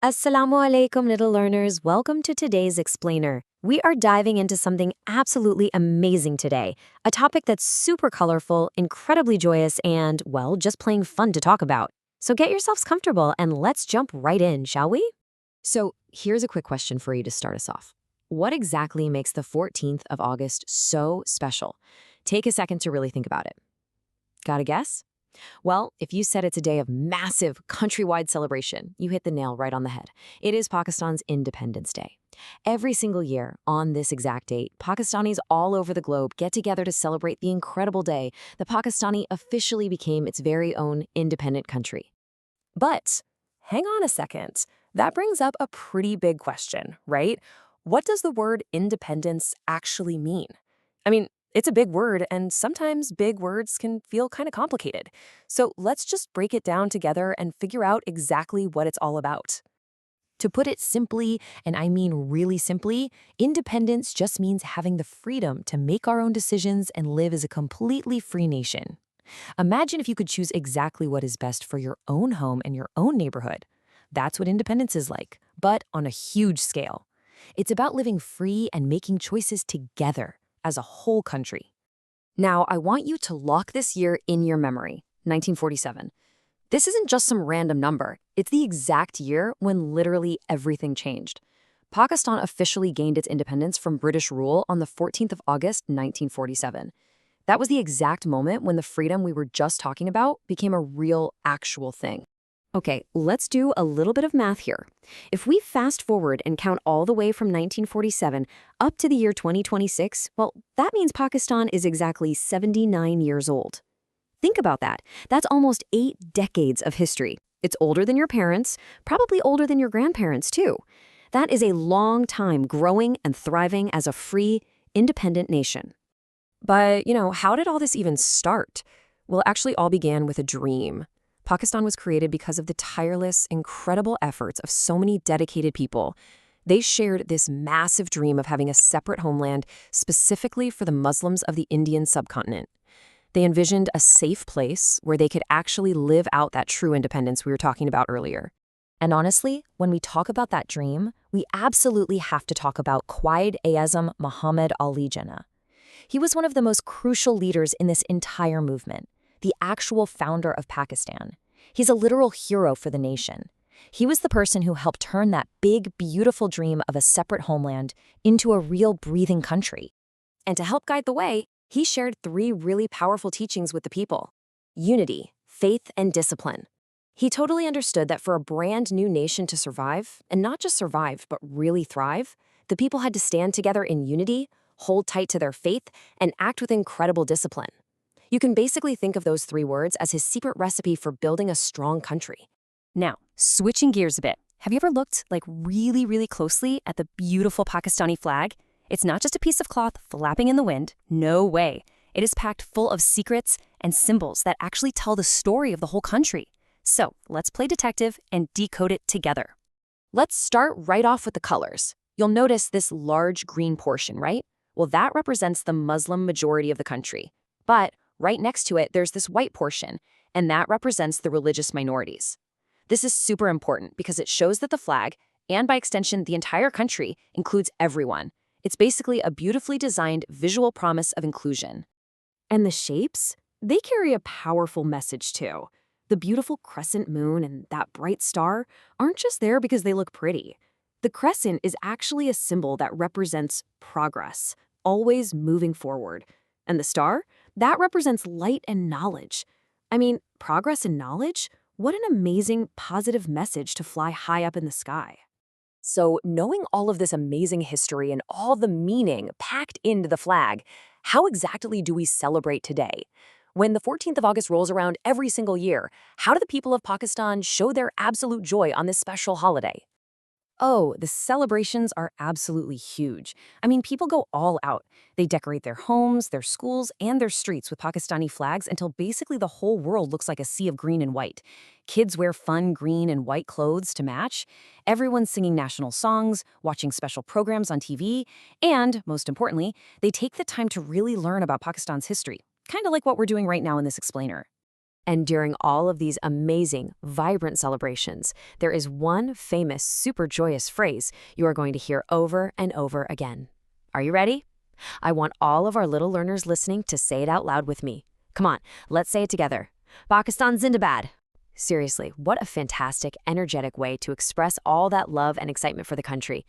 Assalamu alaikum, little learners. Welcome to today's explainer. We are diving into something absolutely amazing today, a topic that's super colorful, incredibly joyous, and, well, just plain fun to talk about. So get yourselves comfortable and let's jump right in, shall we? So here's a quick question for you to start us off. What exactly makes the 14th of August so special? Take a second to really think about it. Got a guess? Well, if you said it's a day of massive countrywide celebration, you hit the nail right on the head. It is Pakistan's Independence Day. Every single year, on this exact date, Pakistanis all over the globe get together to celebrate the incredible day that Pakistani officially became its very own independent country. But hang on a second. That brings up a pretty big question, right? What does the word independence actually mean? I mean, it's a big word, and sometimes big words can feel kind of complicated. So let's just break it down together and figure out exactly what it's all about. To put it simply, and I mean really simply, independence just means having the freedom to make our own decisions and live as a completely free nation. Imagine if you could choose exactly what is best for your own home and your own neighborhood. That's what independence is like, but on a huge scale. It's about living free and making choices together as a whole country. Now, I want you to lock this year in your memory, 1947. This isn't just some random number. It's the exact year when literally everything changed. Pakistan officially gained its independence from British rule on the 14th of August, 1947. That was the exact moment when the freedom we were just talking about became a real, actual thing. Okay, let's do a little bit of math here. If we fast forward and count all the way from 1947 up to the year 2026, well, that means Pakistan is exactly 79 years old. Think about that. That's almost 8 decades of history. It's older than your parents, probably older than your grandparents, too. That is a long time growing and thriving as a free, independent nation. But, how did all this even start? Well, it actually all began with a dream. Pakistan was created because of the tireless, incredible efforts of so many dedicated people. They shared this massive dream of having a separate homeland specifically for the Muslims of the Indian subcontinent. They envisioned a safe place where they could actually live out that true independence we were talking about earlier. And honestly, when we talk about that dream, we absolutely have to talk about Quaid-e-Azam Muhammad Ali Jinnah. He was one of the most crucial leaders in this entire movement, the actual founder of Pakistan. He's a literal hero for the nation. He was the person who helped turn that big, beautiful dream of a separate homeland into a real breathing country. And to help guide the way, he shared 3 really powerful teachings with the people: unity, faith, and discipline. He totally understood that for a brand new nation to survive, and not just survive, but really thrive, the people had to stand together in unity, hold tight to their faith, and act with incredible discipline. You can basically think of those 3 words as his secret recipe for building a strong country. Now, switching gears a bit, have you ever looked really, really closely at the beautiful Pakistani flag? It's not just a piece of cloth flapping in the wind. No way. It is packed full of secrets and symbols that actually tell the story of the whole country. So let's play detective and decode it together. Let's start right off with the colors. You'll notice this large green portion, right? Well, that represents the Muslim majority of the country. But right next to it, there's this white portion, and that represents the religious minorities. This is super important because it shows that the flag, and by extension the entire country, includes everyone. It's basically a beautifully designed visual promise of inclusion. And the shapes? They carry a powerful message too. The beautiful crescent moon and that bright star aren't just there because they look pretty. The crescent is actually a symbol that represents progress, always moving forward. And the star? That represents light and knowledge. I mean, progress and knowledge? What an amazing, positive message to fly high up in the sky. So, knowing all of this amazing history and all the meaning packed into the flag, how exactly do we celebrate today? When the 14th of August rolls around every single year, how do the people of Pakistan show their absolute joy on this special holiday? Oh, the celebrations are absolutely huge. I mean, people go all out. They decorate their homes, their schools, and their streets with Pakistani flags until basically the whole world looks like a sea of green and white. Kids wear fun green and white clothes to match. Everyone's singing national songs, watching special programs on TV, and, most importantly, they take the time to really learn about Pakistan's history, kind of like what we're doing right now in this explainer. And during all of these amazing, vibrant celebrations, there is one famous, super joyous phrase you are going to hear over and over again. Are you ready? I want all of our little learners listening to say it out loud with me. Come on, let's say it together. Pakistan Zindabad. Seriously, what a fantastic, energetic way to express all that love and excitement for the country.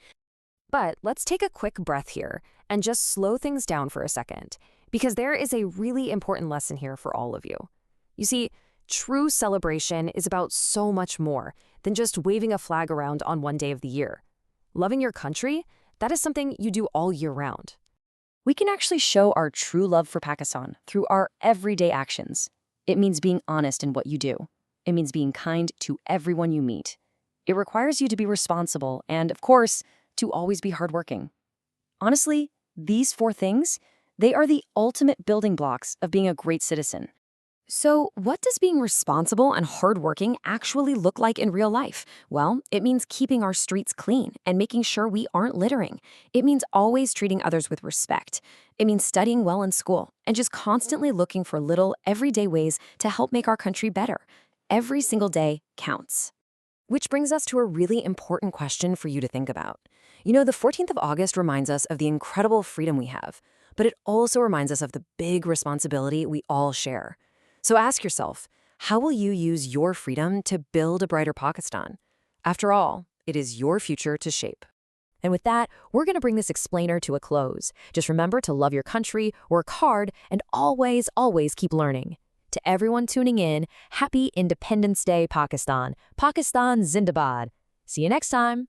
But let's take a quick breath here and just slow things down for a second, because there is a really important lesson here for all of you. You see, true celebration is about so much more than just waving a flag around on one day of the year. Loving your country, that is something you do all year round. We can actually show our true love for Pakistan through our everyday actions. It means being honest in what you do. It means being kind to everyone you meet. It requires you to be responsible and, of course, to always be hardworking. Honestly, these 4 things, they are the ultimate building blocks of being a great citizen. So, what does being responsible and hardworking actually look like in real life? Well, it means keeping our streets clean and making sure we aren't littering. It means always treating others with respect. It means studying well in school and just constantly looking for little, everyday ways to help make our country better. Every single day counts. Which brings us to a really important question for you to think about. You know, the 14th of August reminds us of the incredible freedom we have, but it also reminds us of the big responsibility we all share. So ask yourself, how will you use your freedom to build a brighter Pakistan? After all, it is your future to shape. And with that, we're going to bring this explainer to a close. Just remember to love your country, work hard, and always, always keep learning. To everyone tuning in, happy Independence Day, Pakistan. Pakistan Zindabad. See you next time.